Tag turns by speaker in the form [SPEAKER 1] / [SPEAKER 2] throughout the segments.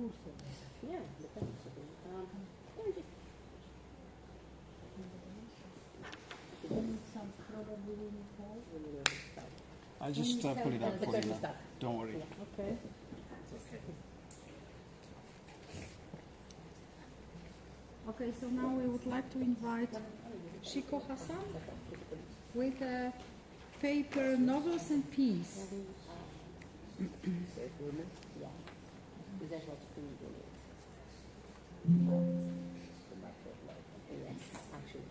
[SPEAKER 1] Yeah, depends.
[SPEAKER 2] I'll just pull it out for you. Don't worry.
[SPEAKER 1] Yeah, okay.
[SPEAKER 3] Okay, so now we would like to invite Shikoh Hasan with a paper Novels and Peace.
[SPEAKER 1] Yeah. Is that what you do? Yes, actually.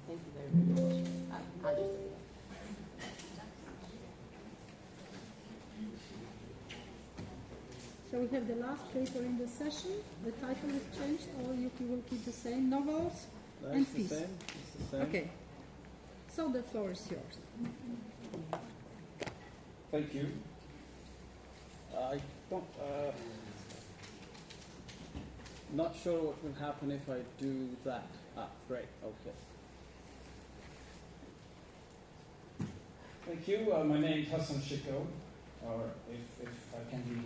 [SPEAKER 1] Thank you very much. I'll just do that.
[SPEAKER 3] So we have the last paper in the session. The title is changed, or you will keep the same, Novels and Peace.
[SPEAKER 2] It's the same.
[SPEAKER 3] Okay. So the floor is yours.
[SPEAKER 2] Thank you. I don't, not sure what will happen if I do that. Great, okay. Thank you. My name is Hasan Shikoh, or if I can be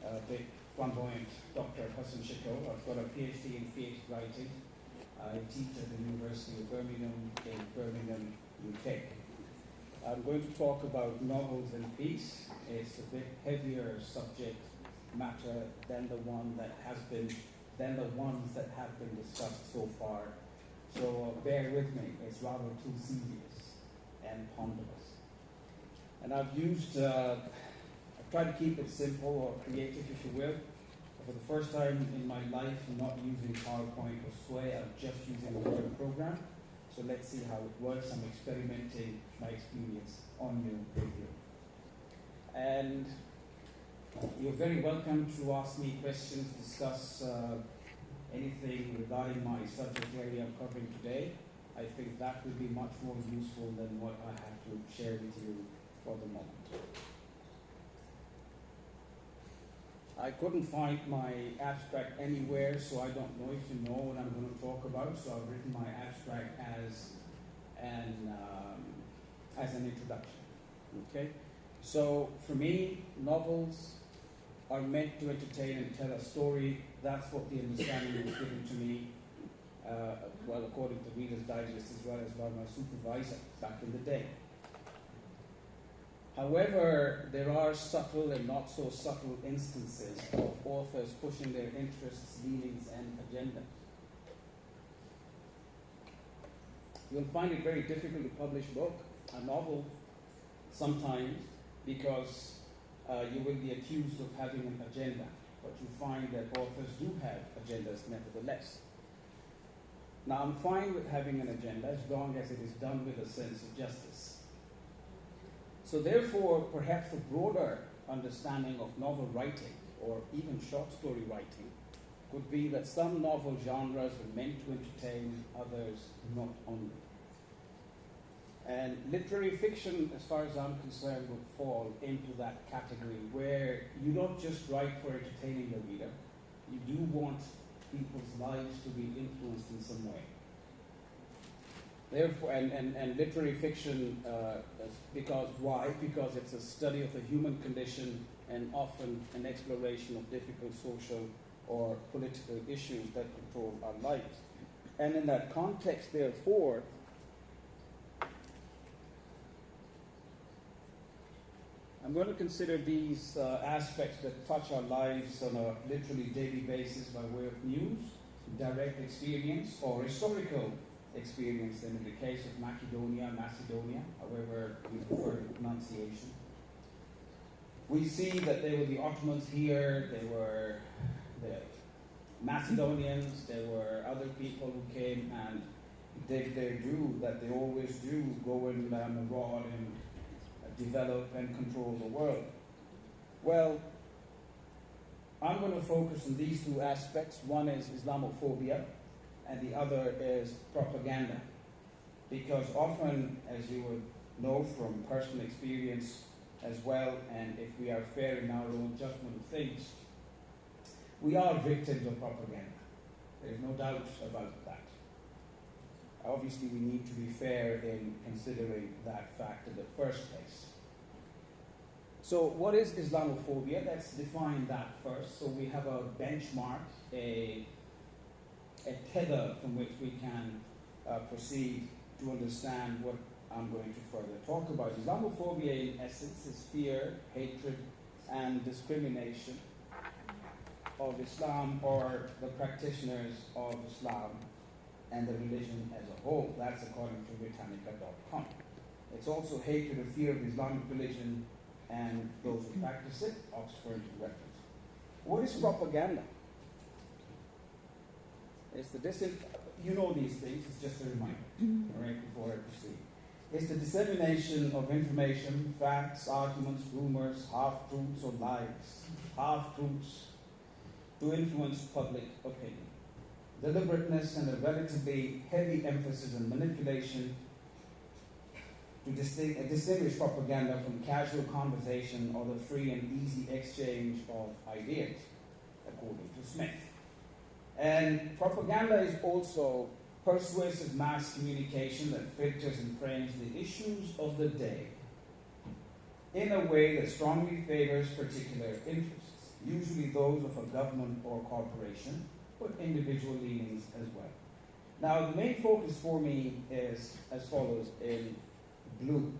[SPEAKER 2] a bit flamboyant, Dr. Hasan Shikoh. I've got a PhD in theatre writing. I teach at the University of Birmingham in Birmingham, UK. I'm going to talk about novels and peace. It's a bit heavier subject matter than the ones that have been discussed so far. So bear with me. It's rather too serious and ponderous. And I've tried to keep it simple or creative, if you will. For the first time in my life, I'm not using PowerPoint or Sway. I'm just using a Word program. So let's see how it works. I'm experimenting my experience on you, with you. And you're very welcome to ask me questions, discuss anything regarding my subject area I'm covering today. I think that will be much more useful than what I have to share with you for the moment. I couldn't find my abstract anywhere, so I don't know if you know what I'm going to talk about. So I've written my abstract as an introduction. Okay. So for me, novels are meant to entertain and tell a story. That's what the understanding was given to me. Well, according to Reader's Digest, as well as by my supervisor back in the day. However, there are subtle and not so subtle instances of authors pushing their interests, leanings, and agenda. You'll find it very difficult to publish a novel, sometimes, because you will be accused of having an agenda. But you find that authors do have agendas nevertheless. Now, I'm fine with having an agenda as long as it is done with a sense of justice. So therefore, perhaps a broader understanding of novel writing, or even short story writing, could be that some novel genres are meant to entertain, others not only. And literary fiction, as far as I'm concerned, would fall into that category, where you don't just write for entertaining the reader, you do want people's lives to be influenced in some way. Therefore, and literary fiction, because why? Because it's a study of the human condition and often an exploration of difficult social or political issues that control our lives. And in that context, therefore, I'm going to consider these aspects that touch our lives on a literally daily basis by way of news, direct experience, or historical experience, and in the case of Macedonia, however we prefer the pronunciation. We see that there were the Ottomans here, there were the Macedonians, there were other people who came and did their due, that they always do, go and abroad and develop and control the world. Well, I'm going to focus on these two aspects. One is Islamophobia, and the other is propaganda. Because often, as you would know from personal experience as well, and if we are fair in our own judgment of things, we are victims of propaganda. There is no doubt about that. Obviously, we need to be fair in considering that fact in the first place. So what is Islamophobia? Let's define that first. So we have a benchmark, a tether from which we can proceed to understand what I'm going to further talk about. Islamophobia, in essence, is fear, hatred, and discrimination of Islam or the practitioners of Islam and the religion as a whole. That's according to Britannica.com. It's also hatred or fear of Islamic religion and those who practice it, Oxford reference. What is propaganda? It's you know these things, it's just a reminder, all right, before I proceed. It's the dissemination of information, facts, arguments, rumors, half-truths or lies, half-truths to influence public opinion. Deliberateness and a relatively heavy emphasis on manipulation to distinguish propaganda from casual conversation or the free and easy exchange of ideas, according to Smith. And propaganda is also persuasive mass communication that filters and frames the issues of the day in a way that strongly favors particular interests, usually those of a government or corporation, but individual leanings as well. Now, the main focus for me is as follows in blue,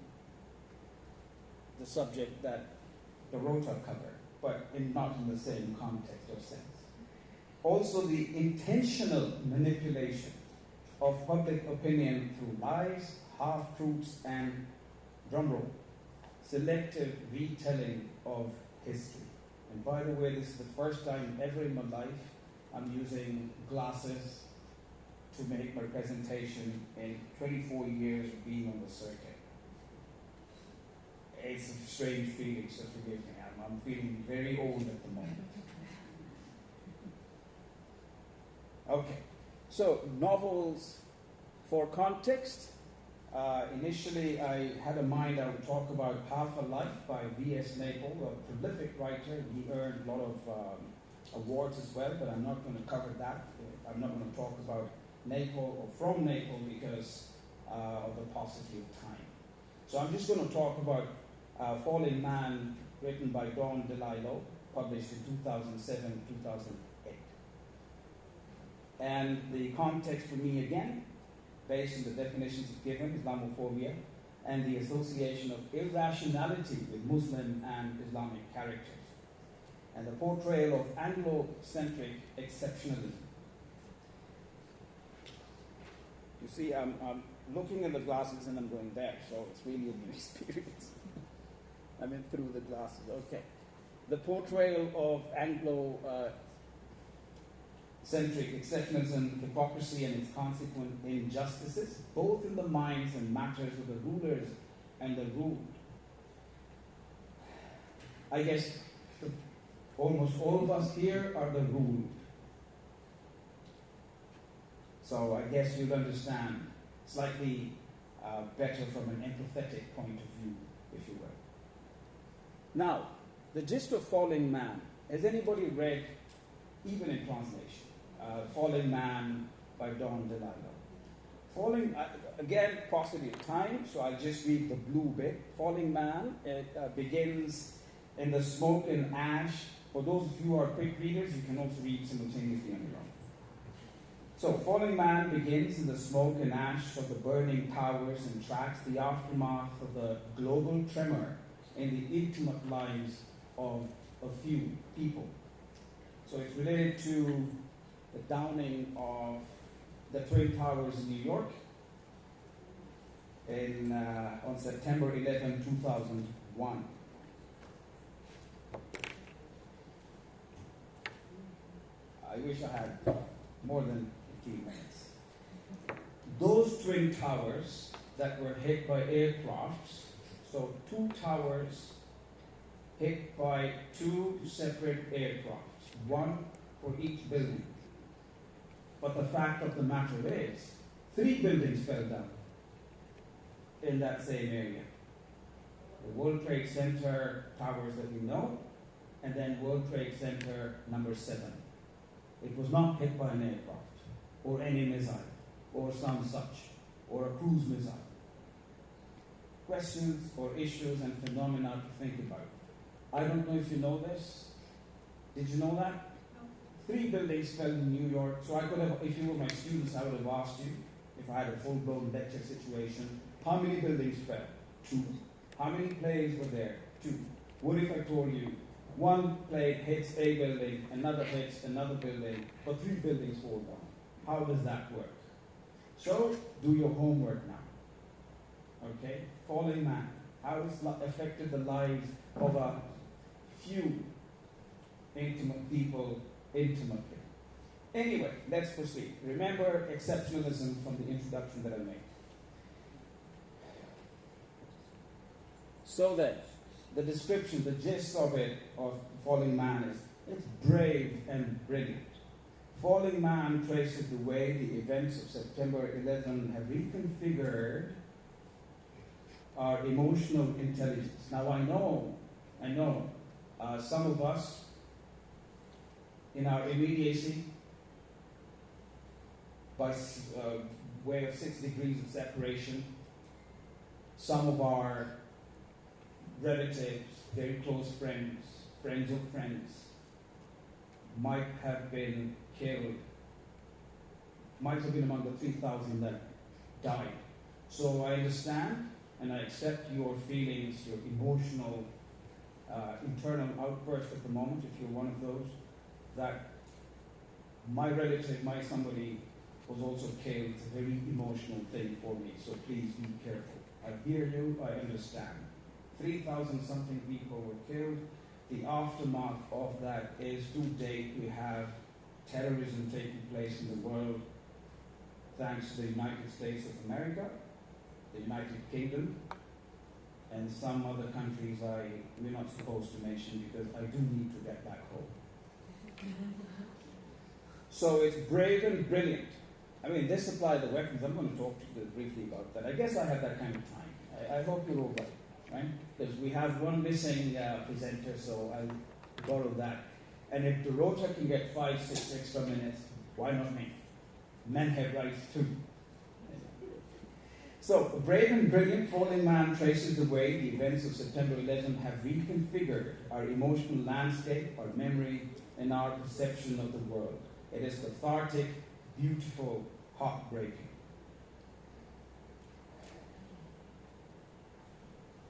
[SPEAKER 2] the subject that the Rota covered, but not in the same context or sense. Also, the intentional manipulation of public opinion through lies, half-truths, and, drumroll, selective retelling of history. And by the way, this is the first time ever in my life I'm using glasses to make my presentation in 24 years of being on the circuit. It's a strange feeling, so forgive me. I'm feeling very old at the moment. Okay, so novels for context. Initially, I had in mind I would talk about Half a Life by V.S. Naipaul, a prolific writer. He earned a lot of awards as well, but I'm not going to cover that. I'm not going to talk about Naipaul or from Naipaul because of the paucity of time. So I'm just going to talk about Falling Man, written by Don Delillo, published in 2007-2008. And the context for me again, based on the definitions given, Islamophobia, and the association of irrationality with Muslim and Islamic characters, and the portrayal of Anglo-centric exceptionalism. You see, I'm looking at the glasses and I'm going there, so it's really a new experience. I mean, through the glasses, okay. The portrayal of Anglo-centric exceptionalism, hypocrisy, and its consequent injustices, both in the minds and matters of the rulers and the ruled. I guess almost all of us here are the ruled. So I guess you'll understand slightly better from an empathetic point of view, if you will. Now, the gist of Falling Man. Has anybody read, even in translation, Falling Man by Don Delillo? Again, paucity of time, so I'll just read the blue bit. Falling Man, it begins in the smoke and ash. For those of you who are quick readers, you can also read simultaneously on your own. So, Falling Man begins in the smoke and ash of the burning towers and tracks the aftermath of the global tremor in the intimate lives of a few people. So it's related to the downing of the Twin Towers in New York on September 11, 2001. I wish I had more than 15 minutes. Those Twin Towers that were hit by aircrafts, so 2 towers hit by 2 separate aircrafts, 1 for each building. But the fact of the matter is, 3 buildings fell down in that same area. The World Trade Center towers that we know, and then World Trade Center number 7. It was not hit by an aircraft, or any missile, or some such, or a cruise missile. Questions or issues and phenomena to think about. I don't know if you know this. Did you know that?
[SPEAKER 3] No.
[SPEAKER 2] 3 buildings fell in New York. So I could have, if you were my students, I would have asked you, if I had a full-blown lecture situation, how many buildings fell? 2. How many planes were there? 2. What if I told you, one plane hits a building, another hits another building, but 3 buildings fall down? How does that work? So, do your homework now. Okay? Falling man. How it's affected the lives of a few intimate people intimately. Anyway, let's proceed. Remember exceptionalism from the introduction that I made. So that the description, the gist of it, of falling man is, it's brave and brilliant. Falling man traces the way the events of September 11 have reconfigured our emotional intelligence. Now I know, some of us, in our immediacy, by way of 6 degrees of separation, some of our relatives, very close friends, friends of friends, might have been killed, might have been among the 3,000 that died. So I understand and I accept your feelings, your emotional, internal outburst at the moment, if you're one of those, that my relative, my somebody was also killed. It's a very emotional thing for me, so please be careful. I hear you, I understand. 3,000 something people were killed. The aftermath of that is, to date, we have terrorism taking place in the world thanks to the United States of America, the United Kingdom, and some other countries we're not supposed to mention because I do need to get back home. So it's brave and brilliant. I mean, they supply the weapons. I'm going to talk to you briefly about that. I guess I have that kind of time. I hope you're all right? Because we have one missing presenter, so I'll borrow that. And if Dorota can get 5, 6 extra minutes, why not me? Men have rights too. So, brave and brilliant falling man traces the way the events of September 11 have reconfigured our emotional landscape, our memory, and our perception of the world. It is cathartic, beautiful, heartbreaking.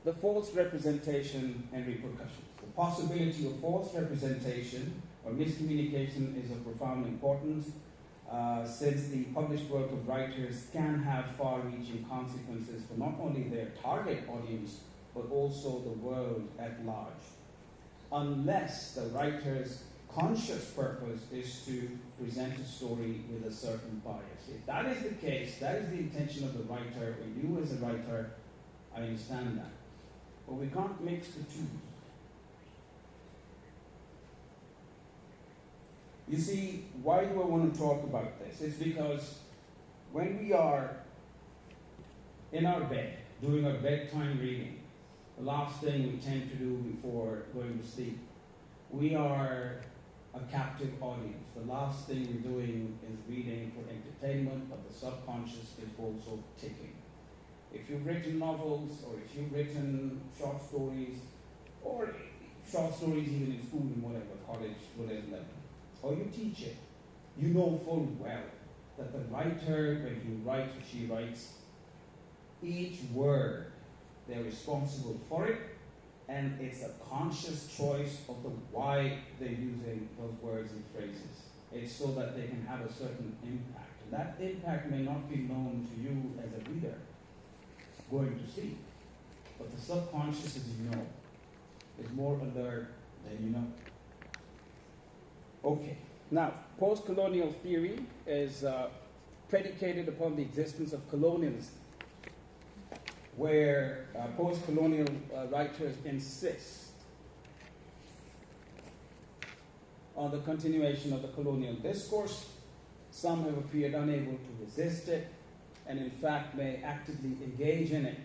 [SPEAKER 2] The false representation and repercussions. The possibility of false representation or miscommunication is of profound importance, since the published work of writers can have far-reaching consequences for not only their target audience, but also the world at large. Unless the writer's conscious purpose is to present a story with a certain bias. If that is the case, that is the intention of the writer, or you as a writer, I understand that. But we can't mix the two. You see, why do I want to talk about this? It's because when we are in our bed, doing our bedtime reading, the last thing we tend to do before going to sleep, we are a captive audience. The last thing we're doing is reading for entertainment, but the subconscious is also ticking. If you've written novels, or if you've written short stories, or short stories even in school, in whatever, college, whatever level, or you teach it, you know full well that the writer, when he writes or she writes, each word, they're responsible for it, and it's a conscious choice of the why they're using those words and phrases. It's so that they can have a certain impact. And that impact may not be known to you as a reader going to sleep, but the subconscious, as you know, is more alert than you know. Okay, now, post-colonial theory is predicated upon the existence of colonialism, where post-colonial writers insist on the continuation of the colonial discourse. Some have appeared unable to resist it, and in fact may actively engage in it,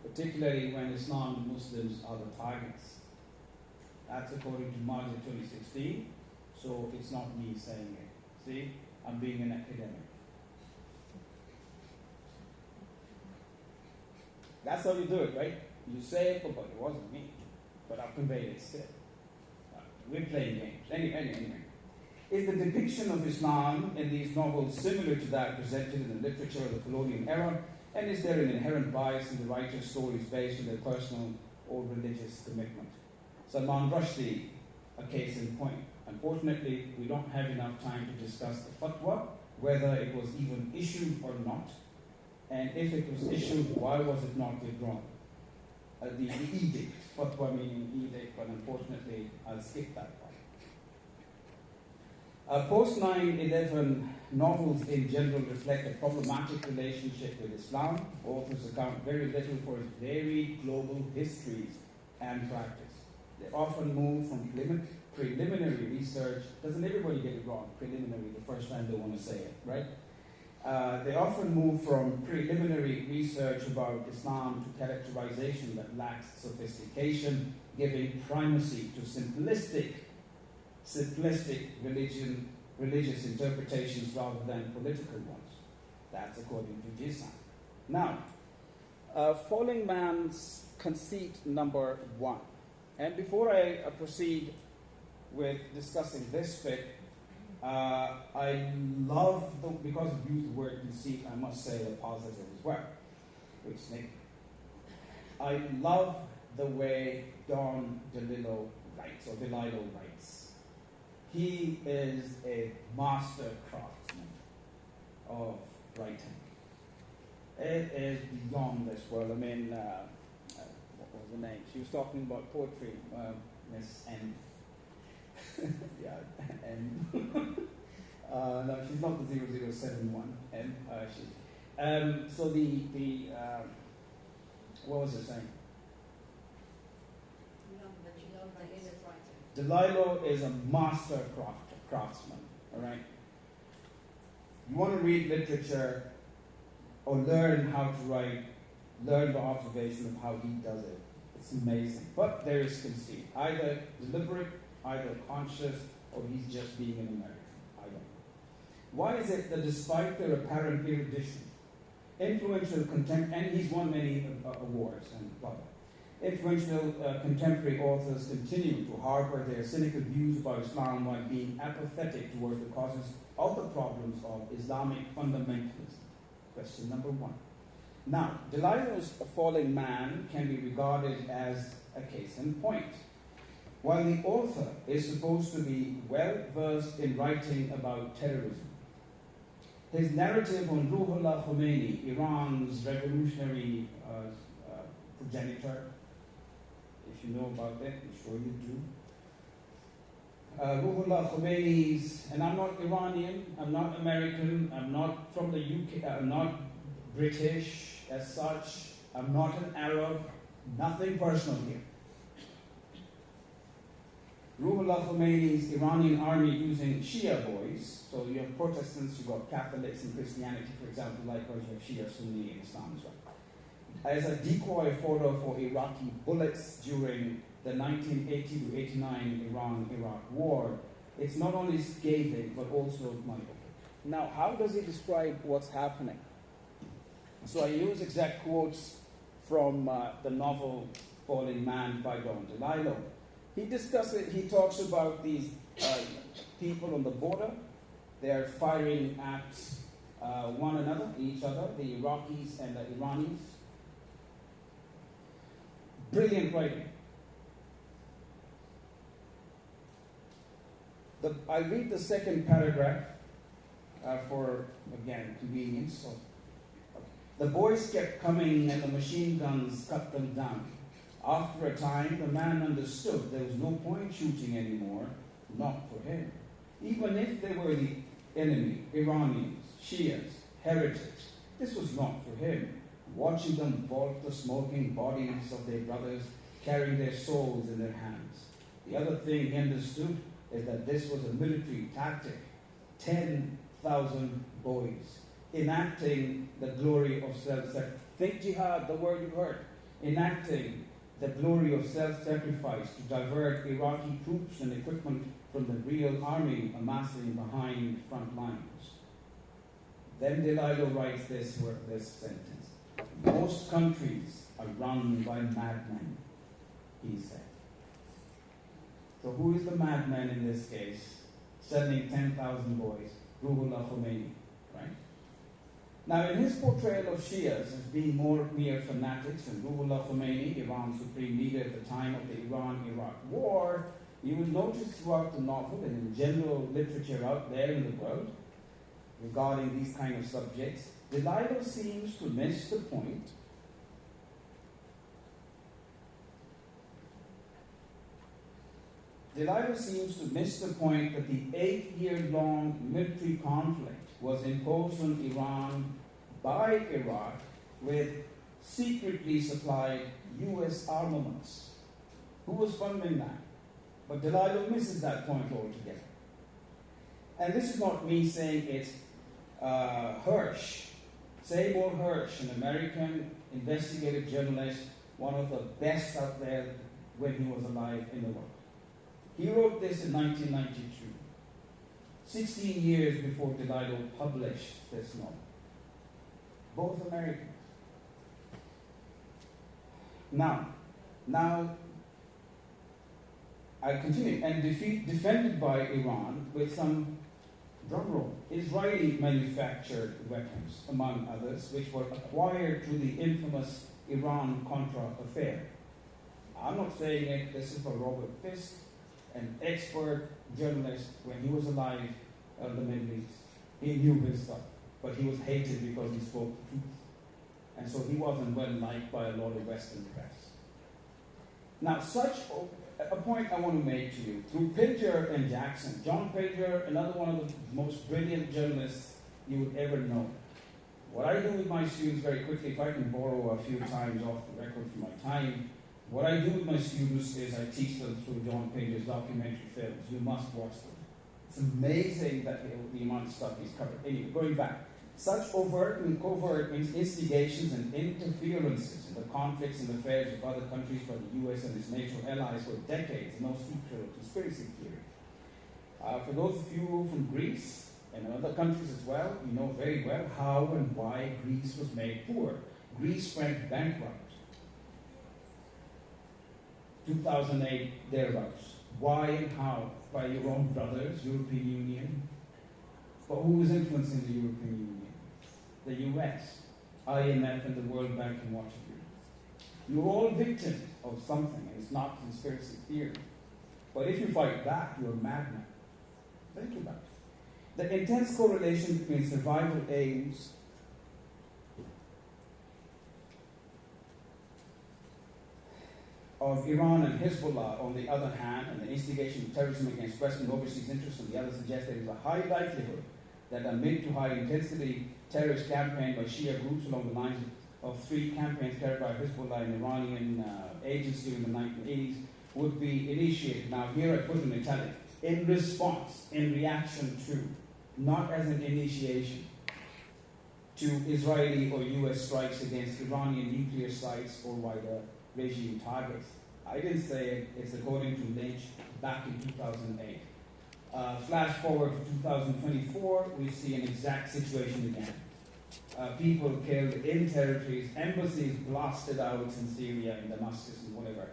[SPEAKER 2] particularly when Islam and Muslims are the targets. That's according to March 2016. So it's not me saying it. See, I'm being an academic. That's how you do it, right? You say it, but it wasn't me. but I've conveyed it still. We're playing games. Anyway. Is the depiction of Islam in these novels similar to that presented in the literature of the colonial era? And is there an inherent bias in the writer's stories based on their personal or religious commitment? Salman Rushdie, a case in point. Unfortunately, we don't have enough time to discuss the fatwa, whether it was even issued or not, and if it was issued, why was it not withdrawn? The edict, fatwa meaning edict, but unfortunately, I'll skip that part. Post 9/11 novels in general reflect a problematic relationship with Islam. Authors account very little for its varied global histories and practice. They often move from preliminary research. Doesn't everybody get it wrong? Preliminary, the first time they want to say it, right? They often move from preliminary research about Islam to characterization that lacks sophistication, giving primacy to simplistic religious interpretations rather than political ones. That's according to Jisan. Now, Falling Man's conceit number 1. And before I proceed with discussing this bit, I love, because I've used the word conceit, I must say the positive as well, which is negative. I love the way Don Delillo writes, or Delillo writes. He is a master craftsman of writing. It is beyond this world. I mean, what was her name? She was talking about poetry, Miss N. Yeah, N. No, she's not the 0071 N. So what was it saying? Delillo is a master craftsman, all right? You want to read literature or learn how to write, learn the observation of how he does it. It's amazing. But there is conceit, either deliberate, either conscious, or he's just being an American. I don't know. Why is it that despite their apparent erudition, influential and he's won many awards and blah, blah. Influential contemporary authors continue to harbor their cynical views about Islam while being apathetic towards the causes of the problems of Islamic fundamentalism? Question number 1. Now, Delillo's Falling Man can be regarded as a case in point. While the author is supposed to be well versed in writing about terrorism, his narrative on Ruhollah Khomeini, Iran's revolutionary progenitor, if you know about that, I'm sure you do. Ruhollah Khomeini's, and I'm not Iranian, I'm not American, I'm not from the UK, I'm not British as such, I'm not an Arab, nothing personal here. Ruhollah Khomeini's Iranian army using Shia boys, so you have Protestants, you've got Catholics and Christianity, for example, likewise you have Shia, Sunni, and Islam as well, as a decoy fodder for Iraqi bullets during the 1980 to 89 Iran-Iraq war. It's not only scathing, but also mind-boggling. Now, how does he describe what's happening? So I use exact quotes from the novel Falling Man by Don Delillo. He talks about these people on the border. They're firing at one another, each other, the Iraqis and the Iranis. Brilliant writing. I read the second paragraph for, again, convenience. So, the boys kept coming and the machine guns cut them down. After a time, the man understood there was no point shooting anymore, not for him. Even if they were the enemy, Iranians, Shias, heretics, this was not for him. Watching them vault the smoking bodies of their brothers, carrying their souls in their hands. The other thing he understood is that this was a military tactic. 10,000 boys enacting the glory of self-sacrifice. Think jihad, the word you heard. Enacting the glory of self-sacrifice to divert Iraqi troops and equipment from the real army amassing behind front lines. Then Delillo writes this sentence. Most countries are run by madmen, he said. who is the madman in this case, sending 10,000 boys? Ruhollah Khomeini, right? Now, in his portrayal of Shias as being more mere fanatics than Ruhollah Khomeini, Iran's supreme leader at the time of the Iran-Iraq war, you will notice throughout the novel and in general literature out there in the world regarding these kind of subjects, Delillo seems to miss the point Delillo seems to miss the point that the 8-year-long military conflict was imposed on Iran by Iraq with secretly supplied U.S. armaments. Who was funding that? But Delillo misses that point altogether. And this is not me saying it's Hirsch. Seymour Hirsch, an American investigative journalist, one of the best out there when he was alive in the world. He wrote this in 1992, 16 years before Delillo published this novel. Both Americans. Now, I continue, and defended by Iran with some, drumroll, Israeli manufactured weapons, among others, which were acquired through the infamous Iran-Contra affair. I'm not saying it, this is for Robert Fisk, an expert journalist when he was alive in the Middle East. He knew his stuff, but he was hated because he spoke the truth. And so he wasn't well liked by a lot of Western press. Now, such a point I want to make to you, through Pilger and Jackson, John Pilger, another one of the most brilliant journalists you would ever know. What I do with my students very quickly, if I can borrow a few times off the record from my time, what I do with my students is I teach them through John Pilger's documentary films. You must watch them. It's amazing that the amount of stuff he's covered. Anyway, going back, such overt and covert instigations and interferences in the conflicts and affairs of other countries by the U.S. and its NATO allies for decades, no secret or conspiracy theory. For those of you from Greece and other countries as well, you know very well how and why Greece was made poor. Greece went bankrupt. 2008, thereabouts. Why and how? By your own brothers, European Union. But who was influencing the European Union? The US, IMF, and the World Bank, and what have you. You're all victims of something, and it's not conspiracy theory. But if you fight back, you're a madman. Think about it. The intense correlation between survival aims of Iran and Hezbollah, on the other hand, and the instigation of terrorism against Western overseas interests on the other, suggests there is a high likelihood that a mid to high intensity terrorist campaign by Shia groups along the lines of 3 campaigns carried by Hezbollah and Iranian agents during the 1980s would be initiated. Now here I put in italic, in response, in reaction to, not as an initiation, to Israeli or US strikes against Iranian nuclear sites or wider regime targets. I didn't say it, it's according to Lynch back in 2008. Flash forward to 2024, we see an exact situation again. People killed in territories, embassies blasted out in Syria, in Damascus, and whatever.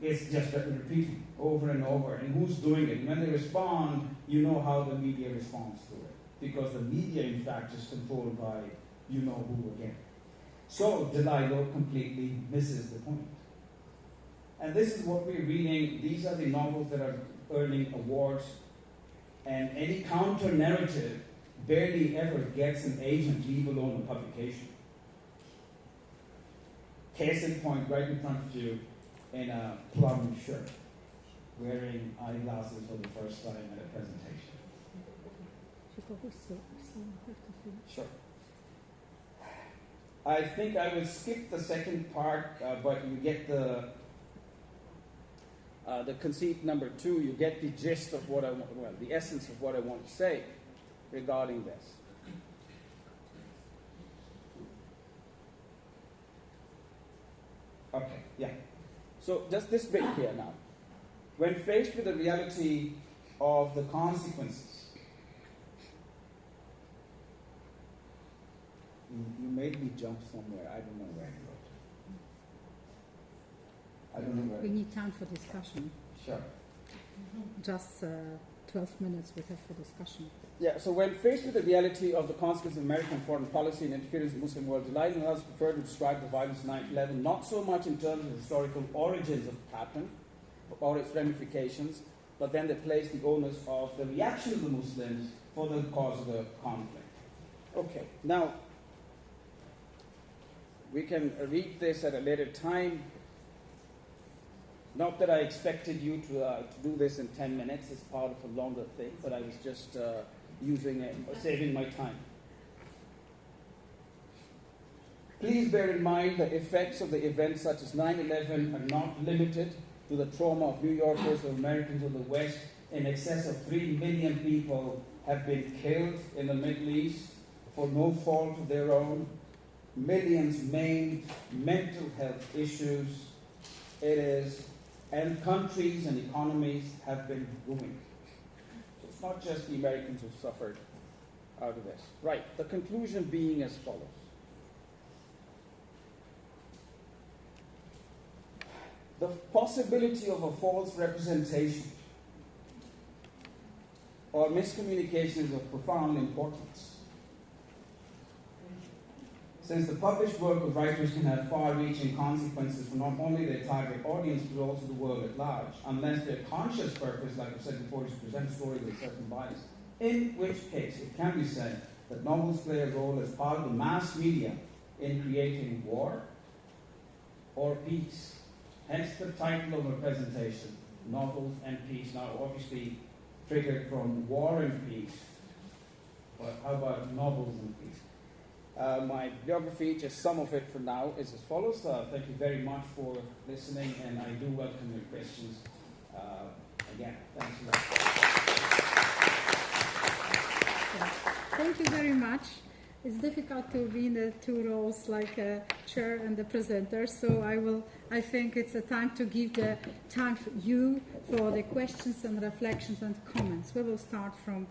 [SPEAKER 2] It's just repeating over and over. And who's doing it? When they respond, you know how the media responds to it. Because the media, in fact, is controlled by you know who again. So Delillo completely misses the point. And this is what we're reading. These are the novels that are earning awards. And any counter-narrative barely ever gets an agent, leave alone a publication. Case in point, right in front of you, in a plum shirt, wearing eyeglasses for the first time at a presentation. Sure. I think I will skip the second part, but you get the conceit number 2. You get the gist of what I want, well, the essence of what I want to say regarding this. Okay, yeah. So just this bit here now. When faced with the reality of the consequences, you made me jump somewhere. I don't know where. I don't know where.
[SPEAKER 3] We need time for discussion.
[SPEAKER 2] Sure.
[SPEAKER 3] Just 12 minutes we have for discussion.
[SPEAKER 2] Yeah, so when faced with the reality of the consequences of American foreign policy and interference in the Muslim world, Delillo and others prefer to describe the violence of 9/11 not so much in terms of the historical origins of the pattern or its ramifications, but then they place the onus of the reaction of the Muslims for the cause of the conflict. Okay, now we can read this at a later time. Not that I expected you to do this in 10 minutes as part of a longer thing, but I was just saving my time. Please bear in mind the effects of the events such as 9/11 are not limited to the trauma of New Yorkers or Americans of the West. In excess of 3 million people have been killed in the Middle East for no fault of their own. Millions maimed, mental health issues. And countries and economies have been ruined. So it's not just the Americans who suffered out of this. Right, the conclusion being as follows. The possibility of a false representation or miscommunication is of profound importance, since the published work of writers can have far-reaching consequences for not only their target audience, but also the world at large, unless their conscious purpose, like I said before, is to present stories with certain bias, in which case it can be said that novels play a role as part of the mass media in creating war or peace. Hence the title of our presentation, Novels and Peace. Now, obviously, triggered from war and peace, but how about novels and peace? My biography, just some of it for now, is as follows. Thank you very much for listening, and I do welcome your questions again. Thanks a lot.
[SPEAKER 3] Thank you very much. It's difficult to be in the two roles like a chair and the presenter, so I think it's a time to give the time for you for the questions and reflections and comments. We will start from